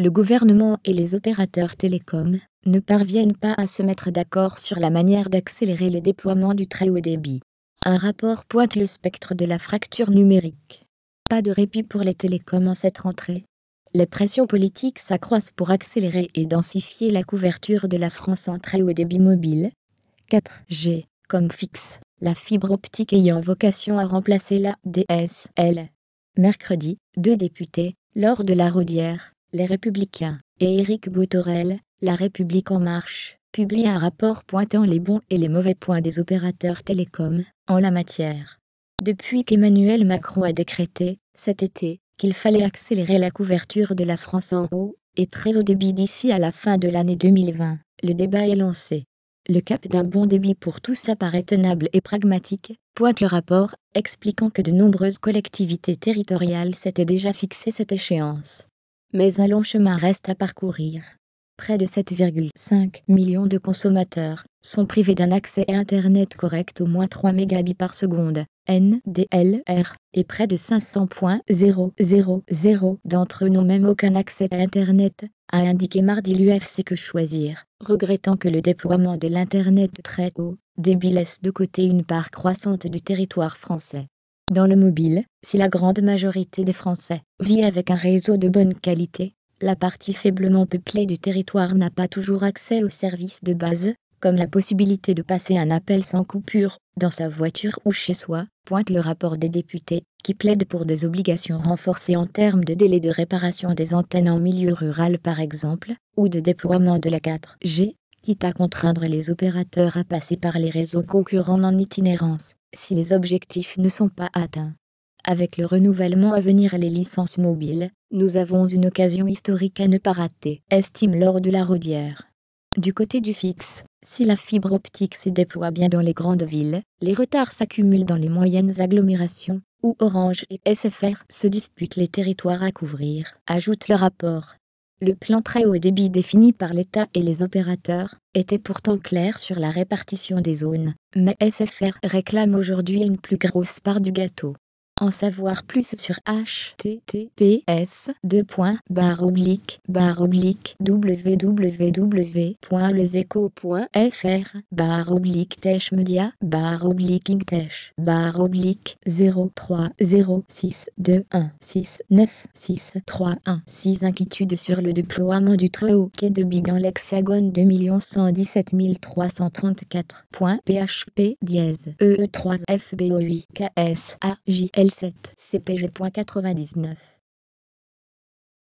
le gouvernement et les opérateurs télécoms ne parviennent pas à se mettre d'accord sur la manière d'accélérer le déploiement du très haut débit. Un rapport pointe le spectre de la fracture numérique. Pas de répit pour les télécoms en cette rentrée. Les pressions politiques s'accroissent pour accélérer et densifier la couverture de la France en très haut débit mobile. 4G, comme fixe, la fibre optique ayant vocation à remplacer la DSL. Mercredi, 2 députés, Laure de la Raudière, Les Républicains, et Éric Bothorel, La République En Marche, publient un rapport pointant les bons et les mauvais points des opérateurs télécoms en la matière. Depuis qu'Emmanuel Macron a décrété, cet été, qu'il fallait accélérer la couverture de la France en haut et très haut débit d'ici à la fin de l'année 2020, le débat est lancé. Le cap d'un bon débit pour tous apparaît tenable et pragmatique, pointe le rapport, expliquant que de nombreuses collectivités territoriales s'étaient déjà fixé cette échéance. Mais un long chemin reste à parcourir. Près de 7,5 millions de consommateurs sont privés d'un accès à Internet correct au moins 3 mégabits par seconde, NDLR, et près de 500,000 d'entre eux n'ont même aucun accès à Internet, a indiqué mardi l'UFC Que Choisir, regrettant que le déploiement de l'Internet très haut débit laisse de côté une part croissante du territoire français. Dans le mobile, si la grande majorité des Français vit avec un réseau de bonne qualité, la partie faiblement peuplée du territoire n'a pas toujours accès aux services de base, comme la possibilité de passer un appel sans coupure, dans sa voiture ou chez soi, pointe le rapport des députés, qui plaident pour des obligations renforcées en termes de délai de réparation des antennes en milieu rural par exemple, ou de déploiement de la 4G, quitte à contraindre les opérateurs à passer par les réseaux concurrents en itinérance, si les objectifs ne sont pas atteints. Avec le renouvellement à venir et les licences mobiles, nous avons une occasion historique à ne pas rater, estime Laure de la Raudière. Du côté du fixe, si la fibre optique se déploie bien dans les grandes villes, les retards s'accumulent dans les moyennes agglomérations, où Orange et SFR se disputent les territoires à couvrir, ajoute le rapport. Le plan très haut débit défini par l'État et les opérateurs était pourtant clair sur la répartition des zones, mais SFR réclame aujourd'hui une plus grosse part du gâteau. En savoir plus sur https://www.leséco.fr/techmedia/tech-media/6 inquiétudes sur le déploiement du très haut débit dans l'Hexagone 2 117 334.php EE3 FBO8 KS AJL7 CPG.99